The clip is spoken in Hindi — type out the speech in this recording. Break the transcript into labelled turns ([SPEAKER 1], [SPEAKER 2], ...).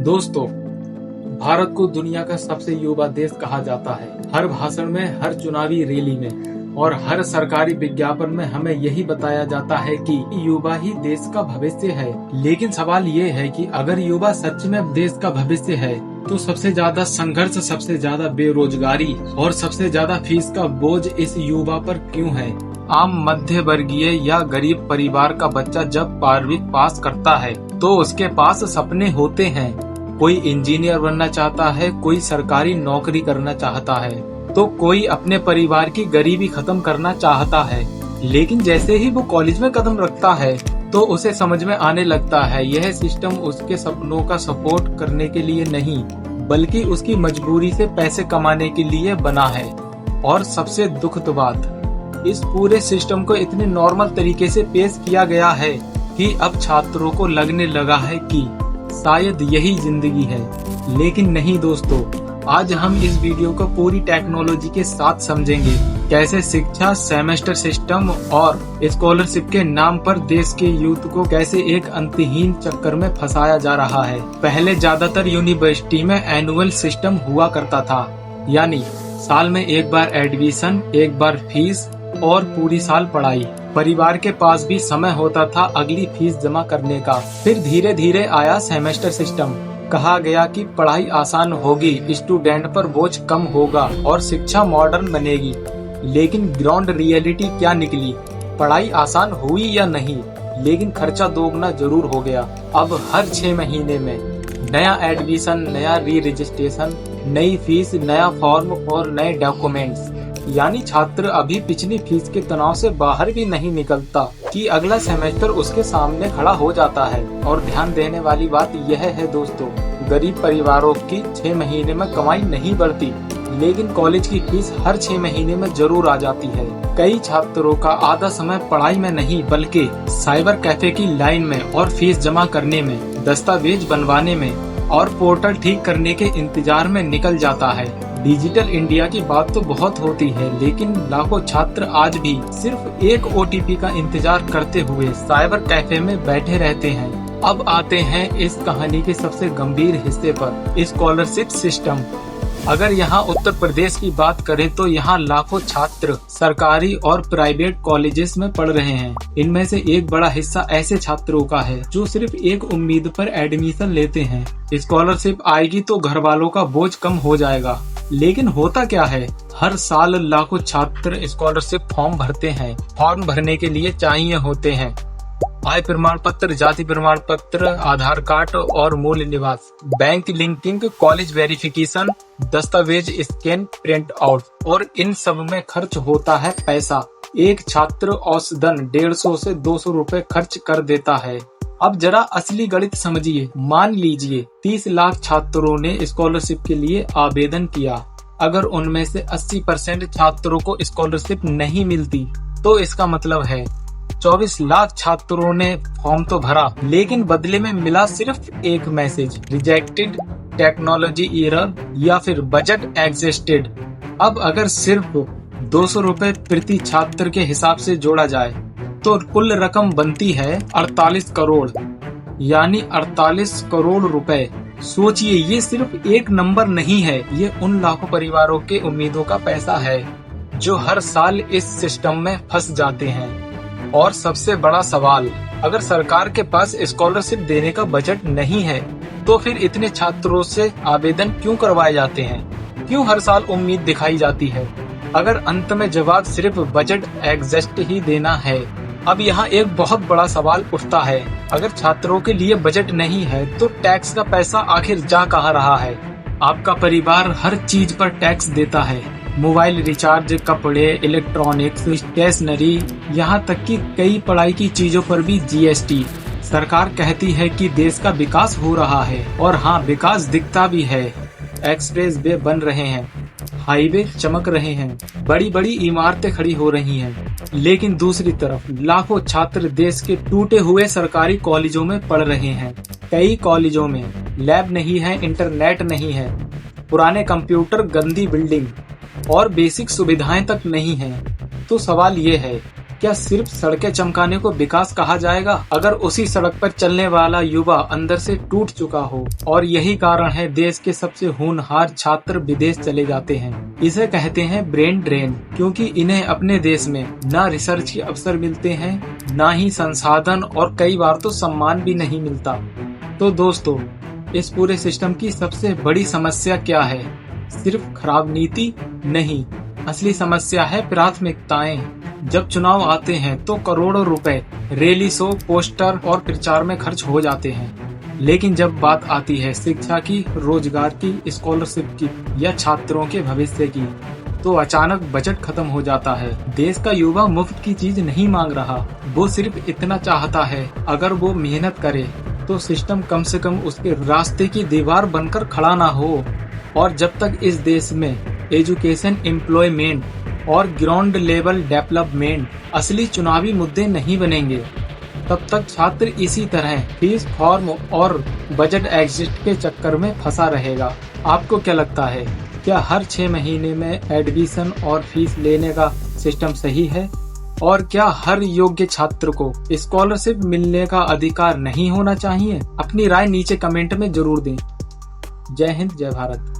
[SPEAKER 1] दोस्तों, भारत को दुनिया का सबसे युवा देश कहा जाता है। हर भाषण में, हर चुनावी रैली में और हर सरकारी विज्ञापन में हमें यही बताया जाता है कि युवा ही देश का भविष्य है। लेकिन सवाल ये है कि अगर युवा सच में देश का भविष्य है तो सबसे ज्यादा संघर्ष, सबसे ज्यादा बेरोजगारी और सबसे ज्यादा फीस का बोझ इस युवा पर क्यों है? आम मध्य वर्गीय या गरीब परिवार का बच्चा जब 12वीं पास करता है तो उसके पास सपने होते हैं। कोई इंजीनियर बनना चाहता है, कोई सरकारी नौकरी करना चाहता है, तो कोई अपने परिवार की गरीबी खत्म करना चाहता है। लेकिन जैसे ही वो कॉलेज में कदम रखता है तो उसे समझ में आने लगता है यह सिस्टम उसके सपनों का सपोर्ट करने के लिए नहीं, बल्कि उसकी मजबूरी से पैसे कमाने के लिए बना है। और सबसे दुखद बात, इस पूरे सिस्टम को इतने नॉर्मल तरीके से पेश किया गया है कि अब छात्रों को लगने लगा है कि शायद यही जिंदगी है। लेकिन नहीं दोस्तों, आज हम इस वीडियो को पूरी टेक्नोलॉजी के साथ समझेंगे। कैसे शिक्षा, सेमेस्टर सिस्टम और स्कॉलरशिप के नाम पर देश के यूथ को कैसे एक अंतहीन चक्कर में फंसाया जा रहा है। पहले ज्यादातर यूनिवर्सिटी में एनुअल सिस्टम हुआ करता था, यानी साल में एक बार एडमिशन, एक बार फीस और पूरी साल पढ़ाई। परिवार के पास भी समय होता था अगली फीस जमा करने का। फिर धीरे धीरे आया सेमेस्टर सिस्टम। कहा गया कि पढ़ाई आसान होगी, स्टूडेंट पर बोझ कम होगा और शिक्षा मॉडर्न बनेगी। लेकिन ग्राउंड रियलिटी क्या निकली? पढ़ाई आसान हुई या नहीं, लेकिन खर्चा दोगुना जरूर हो गया। अब हर 6 महीने में नया एडमिशन, नया री रजिस्ट्रेशन, नई फीस, नया फॉर्म और नए डॉक्यूमेंट्स। यानी छात्र अभी पिछली फीस के तनाव से बाहर भी नहीं निकलता कि अगला सेमेस्टर उसके सामने खड़ा हो जाता है। और ध्यान देने वाली बात यह है दोस्तों, गरीब परिवारों की 6 महीने में कमाई नहीं बढ़ती, लेकिन कॉलेज की फीस हर 6 महीने में जरूर आ जाती है। कई छात्रों का आधा समय पढ़ाई में नहीं बल्कि साइबर कैफे की लाइन में और फीस जमा करने में, दस्तावेज बनवाने में और पोर्टल ठीक करने के इंतजार में निकल जाता है। डिजिटल इंडिया की बात तो बहुत होती है, लेकिन लाखों छात्र आज भी सिर्फ एक OTP का इंतजार करते हुए साइबर कैफे में बैठे रहते हैं। अब आते हैं इस कहानी के सबसे गंभीर हिस्से पर, स्कॉलरशिप सिस्टम। अगर यहाँ उत्तर प्रदेश की बात करें तो यहाँ लाखों छात्र सरकारी और प्राइवेट कॉलेजेस में पढ़ रहे हैं। इनमें से एक बड़ा हिस्सा ऐसे छात्रों का है जो सिर्फ एक उम्मीद पर एडमिशन लेते हैं, स्कॉलरशिप आएगी तो घर वालों का बोझ कम हो जाएगा। लेकिन होता क्या है, हर साल लाखों छात्र स्कॉलरशिप फॉर्म भरते हैं। फॉर्म भरने के लिए चाहिए होते हैं आय प्रमाण पत्र, जाति प्रमाण पत्र, आधार कार्ड और मूल निवास, बैंक लिंकिंग, कॉलेज वेरिफिकेशन, दस्तावेज स्कैन, प्रिंट आउट, और इन सब में खर्च होता है पैसा। एक छात्र औसतन 150 से 200 रुपए खर्च कर देता है। अब जरा असली गणित समझिए। मान लीजिए 30 लाख छात्रों ने स्कॉलरशिप के लिए आवेदन किया। अगर उनमें से 80% छात्रों को स्कॉलरशिप नहीं मिलती तो इसका मतलब है 24 लाख छात्रों ने फॉर्म तो भरा, लेकिन बदले में मिला सिर्फ एक मैसेज, रिजेक्टेड, टेक्नोलॉजी एरर या फिर बजट एग्जिस्टेड। अब अगर सिर्फ 200 रुपए प्रति छात्र के हिसाब से जोड़ा जाए तो कुल रकम बनती है 48 करोड़, यानी 48 करोड़ रुपए। सोचिए, ये सिर्फ एक नंबर नहीं है, ये उन लाखों परिवारों के उम्मीदों का पैसा है जो हर साल इस सिस्टम में फंस जाते हैं। और सबसे बड़ा सवाल, अगर सरकार के पास स्कॉलरशिप देने का बजट नहीं है तो फिर इतने छात्रों से आवेदन क्यों करवाए जाते हैं? क्यों हर साल उम्मीद दिखाई जाती है, अगर अंत में जवाब सिर्फ बजट एग्जिस्ट ही देना है? अब यहाँ एक बहुत बड़ा सवाल उठता है, अगर छात्रों के लिए बजट नहीं है तो टैक्स का पैसा आखिर जा कहाँ रहा है? आपका परिवार हर चीज पर टैक्स देता है, मोबाइल रिचार्ज, कपड़े, इलेक्ट्रॉनिक्स, स्टेशनरी, यहाँ तक कि कई पढ़ाई की चीजों पर भी GST। सरकार कहती है कि देश का विकास हो रहा है, और हाँ, विकास दिखता भी है। एक्सप्रेस वे बन रहे हैं, हाईवे चमक रहे हैं, बड़ी बड़ी इमारतें खड़ी हो रही हैं। लेकिन दूसरी तरफ लाखों छात्र देश के टूटे हुए सरकारी कॉलेजों में पढ़ रहे हैं। कई कॉलेजों में लैब नहीं है, इंटरनेट नहीं है, पुराने कंप्यूटर, गंदी बिल्डिंग और बेसिक सुविधाएं तक नहीं है। तो सवाल ये है, क्या सिर्फ सड़कें चमकाने को विकास कहा जाएगा अगर उसी सड़क पर चलने वाला युवा अंदर से टूट चुका हो? और यही कारण है देश के सबसे होनहार छात्र विदेश चले जाते हैं। इसे कहते हैं ब्रेन ड्रेन, क्योंकि इन्हें अपने देश में ना रिसर्च के अवसर मिलते हैं, ना ही संसाधन, और कई बार तो सम्मान भी नहीं मिलता। तो दोस्तों, इस पूरे सिस्टम की सबसे बड़ी समस्या क्या है? सिर्फ खराब नीति नहीं, असली समस्या है प्राथमिकताएं। जब चुनाव आते हैं तो करोड़ों रुपए रैली, शो, पोस्टर और प्रचार में खर्च हो जाते हैं, लेकिन जब बात आती है शिक्षा की, रोजगार की, स्कॉलरशिप की या छात्रों के भविष्य की, तो अचानक बजट खत्म हो जाता है। देश का युवा मुफ्त की चीज नहीं मांग रहा, वो सिर्फ इतना चाहता है अगर वो मेहनत करे तो सिस्टम कम से कम उसके रास्ते की दीवार बनकर खड़ा ना हो। और जब तक इस देश में एजुकेशन, एम्प्लॉयमेंट और ग्राउंड लेवल डेवलपमेंट असली चुनावी मुद्दे नहीं बनेंगे, तब तक छात्र इसी तरह फीस, फॉर्म और बजट एग्जिट के चक्कर में फंसा रहेगा। आपको क्या लगता है, क्या हर 6 महीने में एडमिशन और फीस लेने का सिस्टम सही है? और क्या हर योग्य छात्र को स्कॉलरशिप मिलने का अधिकार नहीं होना चाहिए? अपनी राय नीचे कमेंट में जरूर दें। जय हिंद, जय भारत।